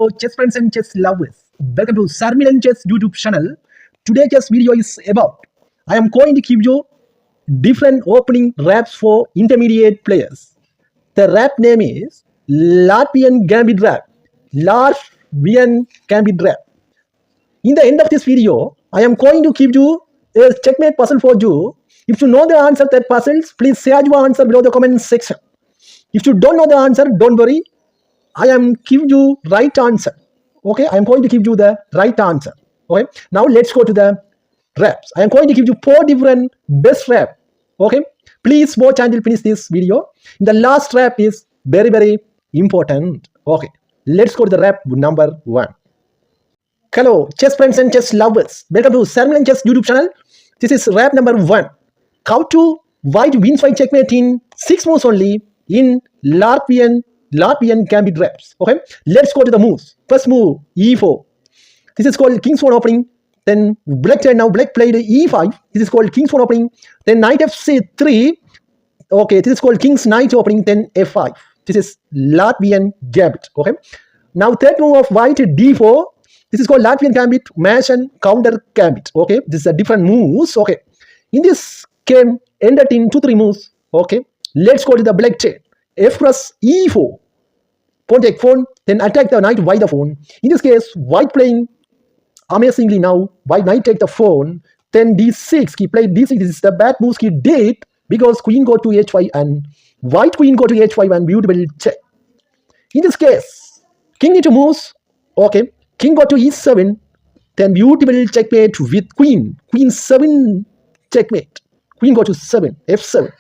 Hello, chess friends and chess lovers. Welcome to Sarmilan Chess YouTube channel. Today chess video is about I am going to give you different opening raps for intermediate players. The rap name is Latvian Gambit rap. Latvian Gambit rap. In the end of this video, I am going to give you a checkmate puzzle for you. If you know the answer to that puzzles, please share your answer below the comment section. If you don't know the answer, don't worry. I am giving you right answer. Okay, I am going to give you the right answer. Okay, now let's go to the raps. I am going to give you 4 different best rap. Okay, please watch until finish this video. The last rap is very important. Okay, let's go to the rap number 1. Hello, chess friends and chess lovers. Welcome to Sarmilan Chess YouTube channel. This is rap number 1. How to white wins by checkmate in 6 moves only in Latvian Gambit raps. Okay, let's go to the moves. First move, e4. This is called king's pawn opening. Then black turn. Now black played e5. This is called king's pawn opening. Then knight fc3. Okay, this is called king's knight opening. Then f5. This is Latvian Gambit. Okay. Now third move of white d4. This is called Latvian Gambit, mash and counter Gambit. Okay, this is a different moves. Okay, in this game ended in 2-3 moves. Okay, let's go to the black chain. F plus e4. Pawn take pawn, then attack the knight by the pawn. In this case, white playing amazingly now. White knight take the pawn, then d6. He played d6. This is the bad moves he did because queen go to h5 and white queen go to h5 and beautiful check. In this case, king into moves. Okay, king go to e7, then beautiful checkmate with queen. Queen 7 checkmate. Queen go to 7, f7.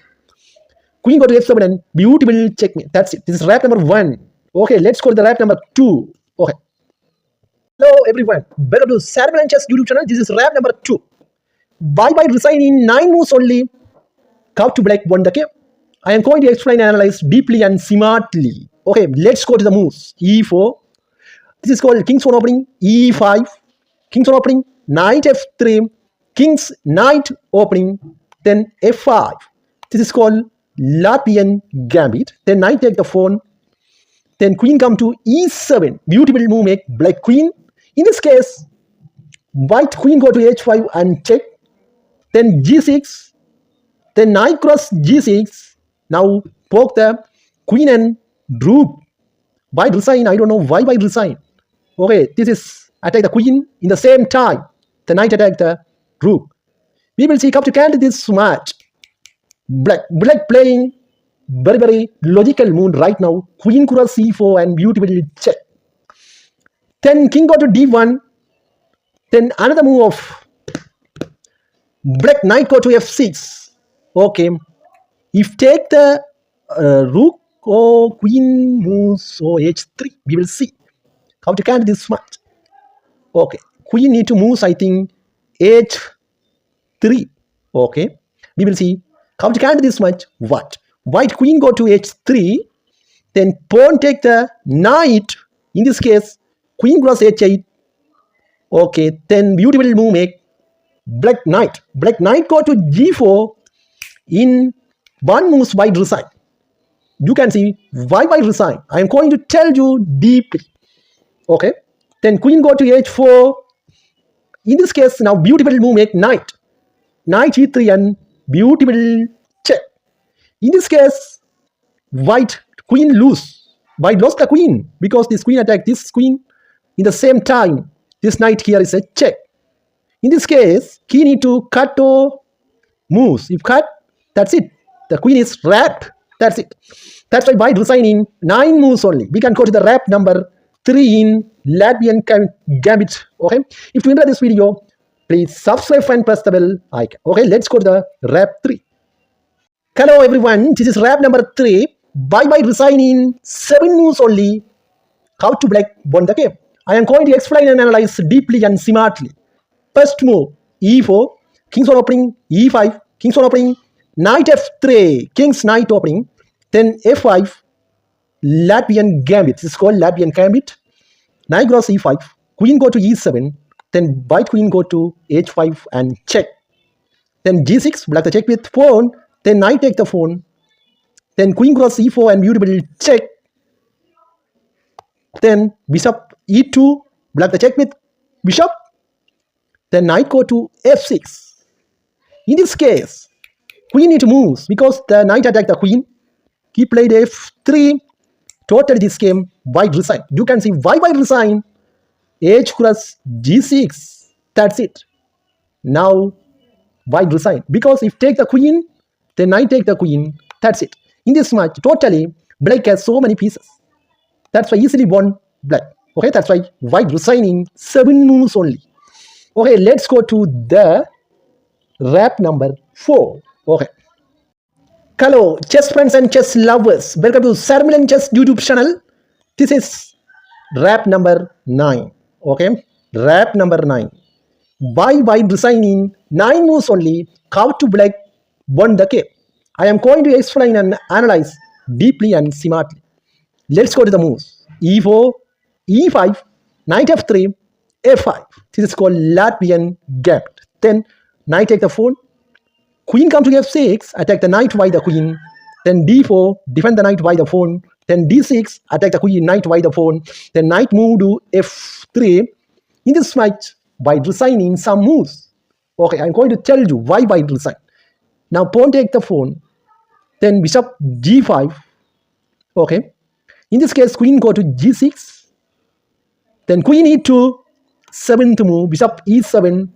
Queen go to f7 and beautiful checkmate. That's it. This is rap number 1. Okay, let's go to the rap number 2. Okay. Hello everyone. Welcome to Sarmilan Chess YouTube channel. This is rap number 2. Bye resign in 9 moves only. How to black won the game. I am going to explain and analyze deeply and smartly. Okay, let's go to the moves. e4. This is called king's pawn opening. e5. King's pawn opening. Knight f3. King's knight opening. Then f5. This is called Latvian Gambit. Then knight take the pawn. Then queen come to e7. Beautiful move make black queen. In this case, white queen go to h5 and check. Then g6. Then knight cross g6. Now poke the queen and rook. White resign. I don't know why white resign. Okay, this is attack the queen in the same time. The knight attack the rook. We will see how to counter this match. Black playing very logical move right now. Queen cross c4 and beautiful check. Then king go to d1. Then another move of black knight go to f6. Okay, if take the rook or queen moves or h3, we will see how to counter this match. Okay, queen need to move, I think, h3. Okay, we will see how to counter this match. What? White queen go to h3, then pawn take the knight. In this case, queen cross h8. Okay, then beautiful move make black knight. Black knight go to g4. In 1 moves white resign. You can see why white resign. I am going to tell you deeply. Okay, then queen go to h4. In this case, now beautiful move make knight. Knight e3 and beautiful check. In this case, white queen lose. White lost the queen because this queen attacked this queen in the same time. This knight here is a check. In this case, he need to cut or moves. If cut, that's it. The queen is wrapped. That's it. That's why white resign in 9 moves only. We can go to the rap number 3 in Latvian Gambit. Okay. If you enjoy this video, please subscribe and press the bell icon. Okay, let's go to the rap 3. Hello everyone, this is rap number 3. Bye resign in 7 moves only. How to black won the game. I am going to explain and analyze deeply and smartly. First move, e4. King's pawn opening, e5. King's pawn opening, knight f3. King's knight opening. Then f5. Latvian Gambit. This is called Latvian Gambit. Knight cross e5. Queen go to e7. Then white queen go to h5 and check. Then g6. Black the check with pawn. Then knight take the pawn. Then queen cross e4 and beautiful check. Then bishop e2, black the check with bishop, then knight go to f6. In this case, queen need to move because the knight attacked the queen. He played f3. Totally this game white resign. You can see why white resign. H cross g6. That's it. Now white resign because if take the queen, then knight take the queen. That's it. In this match, totally black has so many pieces. That's why easily won black. Okay, that's why white resigning 7 moves only. Okay, let's go to the rap number 4. Okay. Hello, chess friends and chess lovers. Welcome to Sarmilan Chess YouTube channel. This is rap number 9. Okay, rap number 9. Why white resigning 9 moves only, how to black won the game. I am going to explain and analyze deeply and smartly. Let's go to the moves. E4, E5, knight F3, F5. This is called Latvian Gambit. Then knight take the phone. Queen come to F6, attack the knight by the queen. Then D4, defend the knight by the phone. Then D6, attack the queen, knight by the phone. Then knight move to F3. In this match, white resigning some moves. Okay, I'm going to tell you why white resign. Now pawn take the phone. Then bishop G5. Okay. In this case, queen go to G6. Then queen E2, 7th move, bishop E7,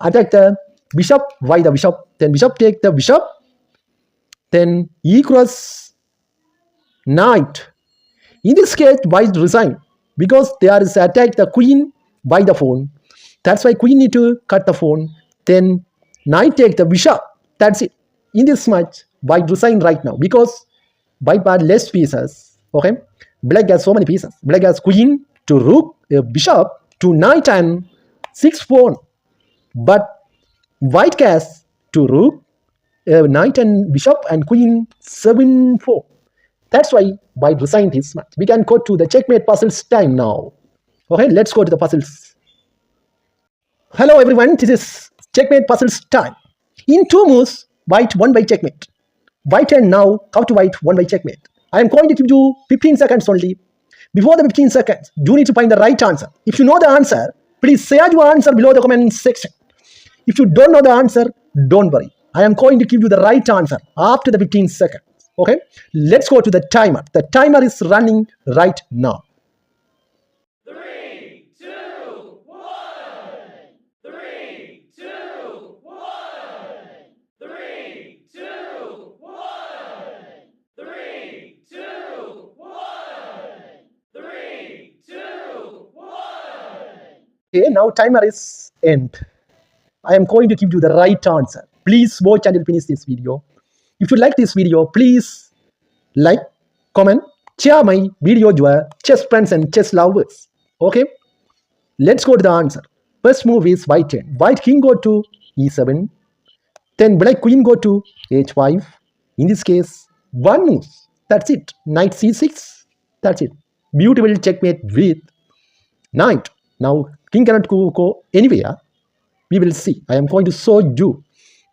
attack the bishop by the bishop. Then bishop take the bishop. Then E cross knight. In this case, white resign because there is attack the queen by the phone. That's why queen need to cut the phone. Then knight take the bishop. That's it. In this match, white resign right now because white had less pieces. Okay, black has so many pieces. Black has queen to rook, bishop to knight and 6 pawn. But white has to rook, knight and bishop and queen 7-4. That's why white resigned this match. We can go to the checkmate puzzles time now. Okay, let's go to the puzzles. Hello everyone, this is checkmate puzzles time. In 2 moves, white won by checkmate. White and now how to white won by checkmate. I am going to give you 15 seconds only. Before the 15 seconds, you need to find the right answer. If you know the answer, please share your answer below the comment section. If you don't know the answer, don't worry. I am going to give you the right answer after the 15 seconds. Okay, let's go to the timer. The timer is running right now. 3, 2, 1. 3, 2, 1. 3, 2, 1. 3, 2, 1. 3, 2, 1. Okay, now timer is end. I am going to give you the right answer. Please watch until finish this video. If you like this video, please like, comment, share my video to your chess friends and chess lovers. Okay, let's go to the answer. First move is white 10. White king go to E7. Then black queen go to H5. In this case, 1 move. That's it. Knight C6. That's it. Beautiful checkmate with knight. Now king cannot go anywhere. We will see. I am going to show you.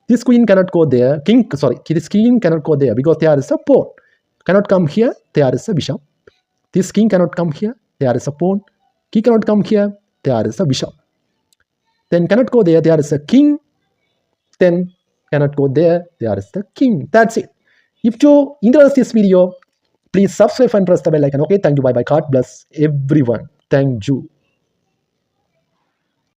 This queen cannot go there. This king cannot go there because there is a pawn. Cannot come here. There is a bishop. This king cannot come here. There is a pawn. He cannot come here. There is a bishop. Then cannot go there. There is a king. Then cannot go there. There is the king. That's it. If you enjoy this video, please subscribe and press the bell icon. Okay. Thank you. Bye bye. God bless everyone. Thank you.